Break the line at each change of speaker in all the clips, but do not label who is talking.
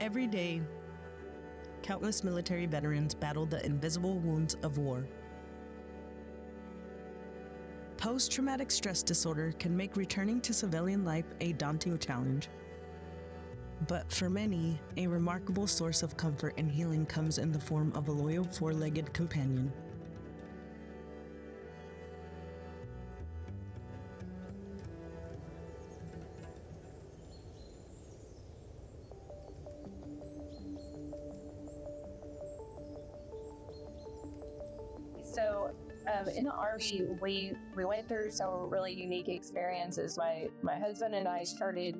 Every day, countless military veterans battle the invisible wounds of war. Post-traumatic stress disorder can make returning to civilian life a daunting challenge. But for many, a remarkable source of comfort and healing comes in the form of a loyal four-legged companion.
So in the Army, we went through some really unique experiences. My husband and I started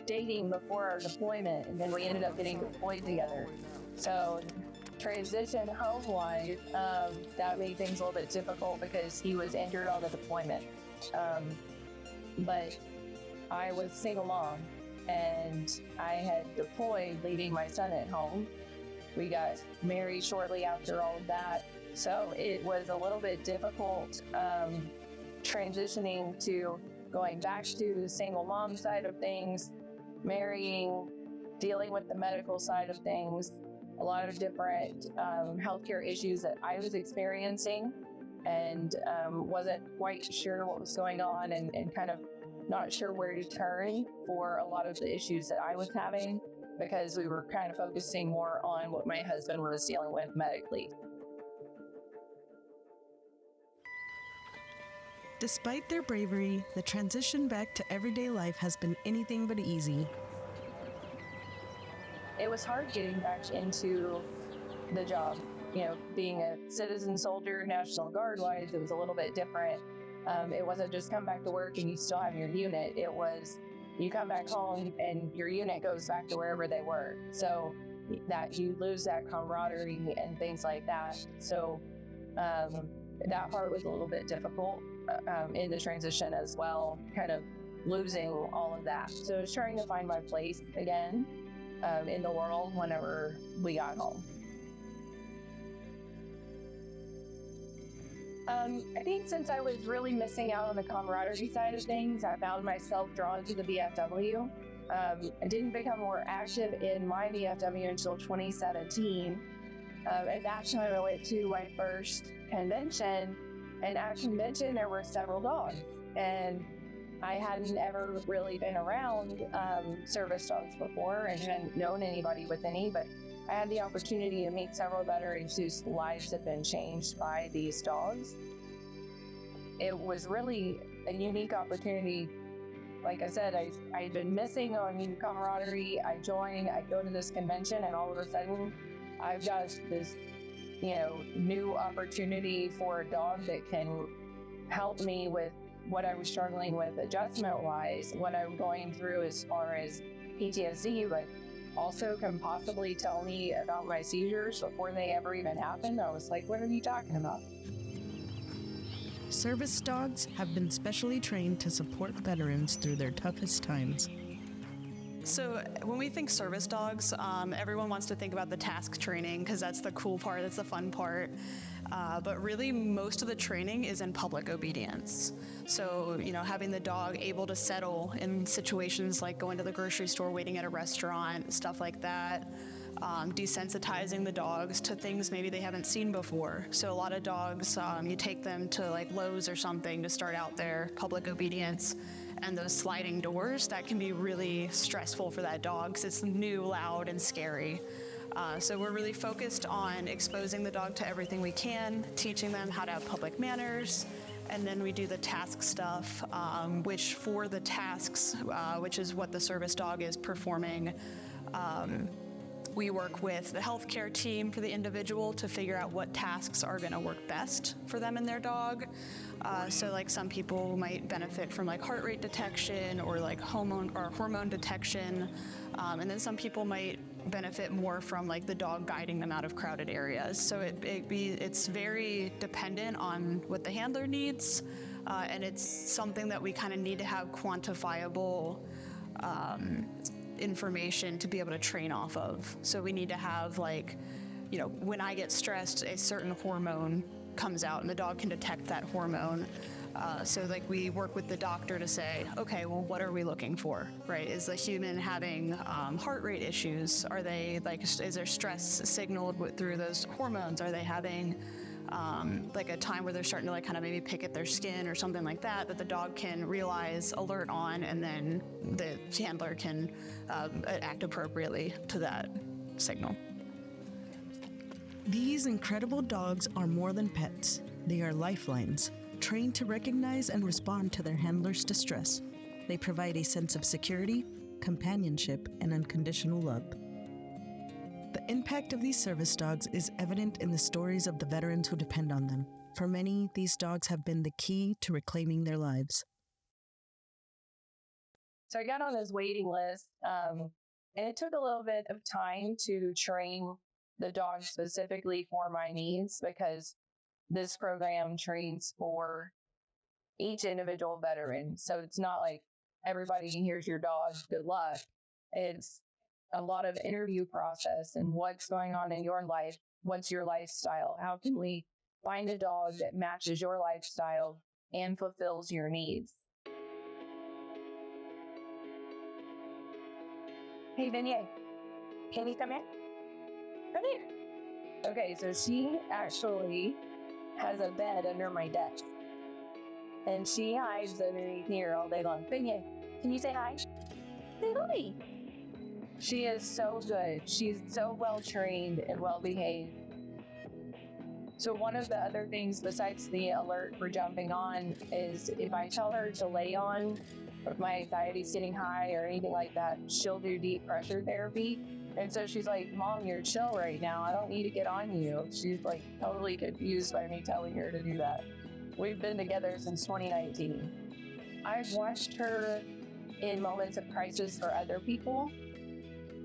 dating before our deployment, and then we ended up getting deployed together. So transition home-wise, that made things a little bit difficult because he was injured on the deployment. But I was a single mom, and I had deployed, leaving my son at home. We got married shortly after all of that. So it was a little bit difficult transitioning to going back to the single mom side of things, marrying, dealing with the medical side of things, a lot of different healthcare issues that I was experiencing, and wasn't quite sure what was going on, and kind of not sure where to turn for a lot of the issues that I was having, because we were kind of focusing more on what my husband was dealing with medically.
Despite their bravery, the transition back to everyday life has been anything but easy.
It was hard getting back into the job. You know, being a citizen soldier, National Guard-wise, it was a little bit different. It wasn't just come back to work and you still have your unit. It was you come back home and your unit goes back to wherever they were. So that you lose that camaraderie and things like that. So that part was a little bit difficult in the transition as well, kind of losing all of that. So I was trying to find my place again in the world whenever we got home. I think since I was really missing out on the camaraderie side of things, I found myself drawn to the VFW. I didn't become more active in my VFW until 2017. At that time, I went to my first convention, and at convention, there were several dogs, and I hadn't ever really been around service dogs before and hadn't known anybody with any, but I had the opportunity to meet several veterans whose lives had been changed by these dogs. It was really a unique opportunity. Like I said, I had been missing on camaraderie. I joined, I go to this convention, and all of a sudden, I've got this, new opportunity for a dog that can help me with what I was struggling with adjustment-wise, what I'm going through as far as PTSD, but also can possibly tell me about my seizures before they ever even happened. I was like, what are you talking about?
Service dogs have been specially trained to support veterans through their toughest times.
So when we think service dogs, everyone wants to think about the task training because that's the cool part, that's the fun part. But really, most of the training is in public obedience. So, having the dog able to settle in situations like going to the grocery store, waiting at a restaurant, stuff like that. Desensitizing the dogs to things maybe they haven't seen before. So a lot of dogs, you take them to like Lowe's or something to start out their public obedience, and those sliding doors, that can be really stressful for that dog because it's new, loud, and scary. So we're really focused on exposing the dog to everything we can, teaching them how to have public manners, and then we do the task stuff, which for the tasks, which is what the service dog is performing, we work with the healthcare team for the individual to figure out what tasks are going to work best for them and their dog. So like some people might benefit from like heart rate detection or like hormone detection. And then some people might benefit more from like the dog guiding them out of crowded areas. So it's very dependent on what the handler needs. And it's something that we kind of need to have quantifiable information to be able to train off of. So we need to have when I get stressed, a certain hormone comes out and the dog can detect that hormone. So like we work with the doctor to say, okay, well, what are we looking for, right? Is the human having heart rate issues? Are they like, is there stress signaled through those hormones? Are they having like a time where they're starting to like kind of maybe pick at their skin or something like that, that the dog can realize, alert on, and then the handler can act appropriately to that signal.
These incredible dogs are more than pets. They are lifelines, trained to recognize and respond to their handler's distress. They provide a sense of security, companionship, and unconditional love. The impact of these service dogs is evident in the stories of the veterans who depend on them. For many, these dogs have been the key to reclaiming their lives.
So I got on this waiting list, and it took a little bit of time to train the dog specifically for my needs, because this program trains for each individual veteran. So it's not like everybody, here's your dog, good luck. It's a lot of interview process and what's going on in your life. What's your lifestyle? How can we find a dog that matches your lifestyle and fulfills your needs? Hey, Beignet, can you come here? Come here. Okay, so she actually has a bed under my desk, and she hides underneath here all day long. Beignet, can you say hi? Say hi. She is so good. She's so well trained and well behaved. So one of the other things besides the alert for jumping on is if I tell her to lay on, if my anxiety's getting high or anything like that, she'll do deep pressure therapy. And so she's like, Mom, you're chill right now. I don't need to get on you. She's like totally confused by me telling her to do that. We've been together since 2019. I've watched her in moments of crisis for other people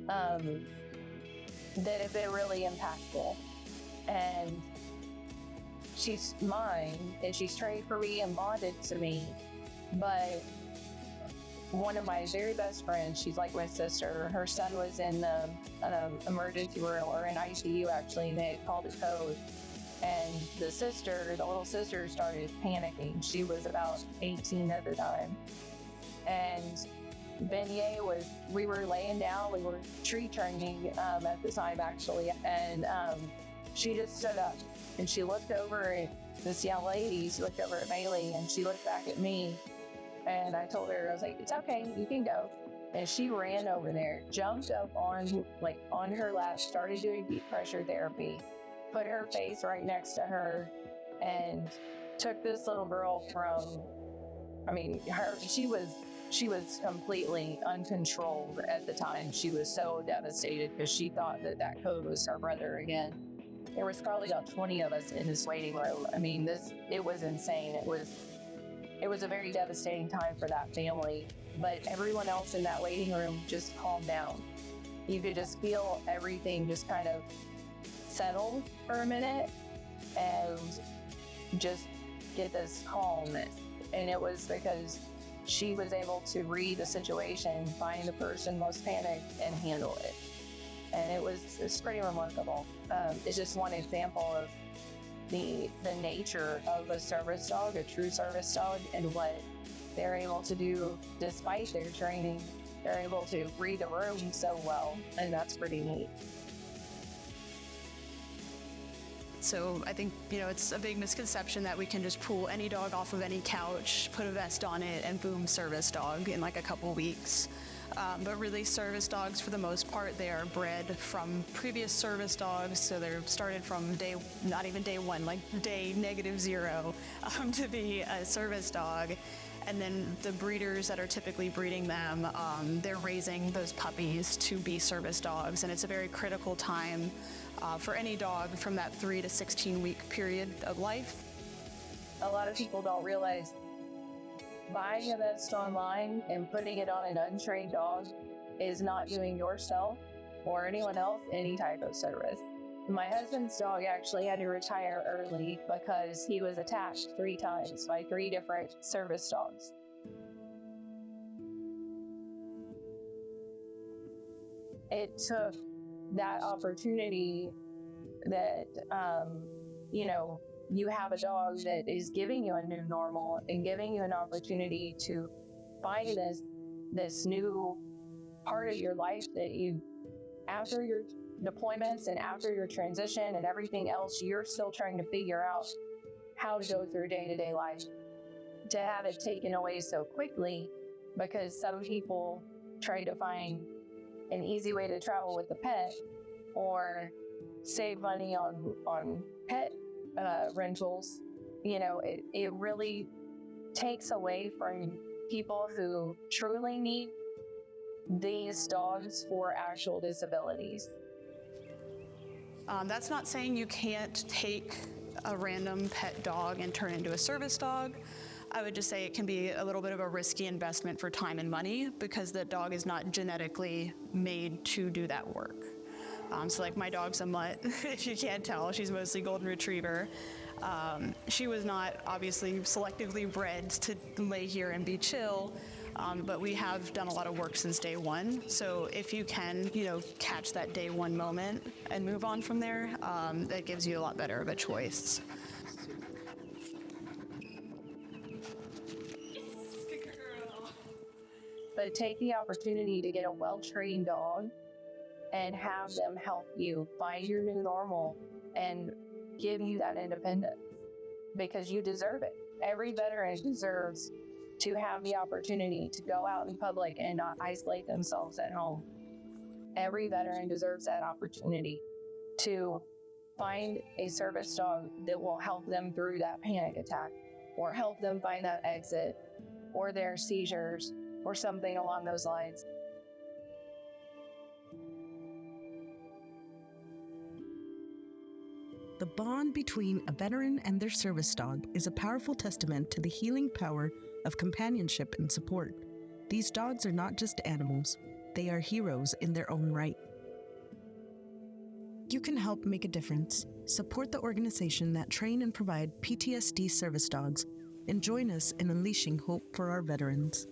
that have been really impactful. And she's mine, and she's trained for me and bonded to me. But one of my very best friends, she's like my sister. Her son was in the emergency room, or in ICU actually, and they had called a code. And the little sister started panicking. She was about 18 at the time. And Beignet we were laying down, we were tree trimming at the time actually, and she just stood up and she looked over at this young lady, she looked over at Bailey, and she looked back at me, and I told her, I was like, it's okay, you can go. And she ran over there, jumped up on her lap, started doing deep pressure therapy, put her face right next to her, and took this little girl from, she was completely uncontrolled at the time. She was so devastated because she thought that code was her brother again. There was probably about 20 of us in this waiting room. It was insane. It was a very devastating time for that family, but everyone else in that waiting room just calmed down. You could just feel everything just kind of settle for a minute and just get this calmness. And it was because she was able to read the situation, find the person most panicked, and handle it. And it's pretty remarkable. It's just one example of the nature of a service dog, a true service dog, and what they're able to do despite their training. They're able to read the room so well, and that's pretty neat.
So I think, it's a big misconception that we can just pull any dog off of any couch, put a vest on it, and boom, service dog in like a couple weeks. But really, service dogs, for the most part, they are bred from previous service dogs. So they're started from not even day one, like day -0, to be a service dog. And then the breeders that are typically breeding them, they're raising those puppies to be service dogs. And it's a very critical time for any dog from that 3 to 16 week period of life.
A lot of people don't realize buying a vest online and putting it on an untrained dog is not doing yourself or anyone else any type of service. My husband's dog actually had to retire early because he was attacked 3 times by 3 different service dogs. It took that opportunity that, you have a dog that is giving you a new normal and giving you an opportunity to find this new part of your life that you, after your deployments and after your transition and everything else, you're still trying to figure out how to go through day-to-day life. To have it taken away so quickly because some people try to find an easy way to travel with the pet or save money on pet rentals, it really takes away from people who truly need these dogs for actual disabilities.
That's not saying you can't take a random pet dog and turn it into a service dog. I would just say it can be a little bit of a risky investment for time and money because the dog is not genetically made to do that work. So like my dog's a mutt, if you can't tell, she's mostly golden retriever. She was not obviously selectively bred to lay here and be chill, but we have done a lot of work since day one. So if you can, catch that day one moment and move on from there, that gives you a lot better of a choice.
But take the opportunity to get a well-trained dog and have them help you find your new normal and give you that independence because you deserve it. Every veteran deserves to have the opportunity to go out in public and not isolate themselves at home. Every veteran deserves that opportunity to find a service dog that will help them through that panic attack or help them find that exit or their seizures or something along those lines.
The bond between a veteran and their service dog is a powerful testament to the healing power of companionship and support. These dogs are not just animals, they are heroes in their own right. You can help make a difference. Support the organization that train and provide PTSD service dogs, and join us in unleashing hope for our veterans.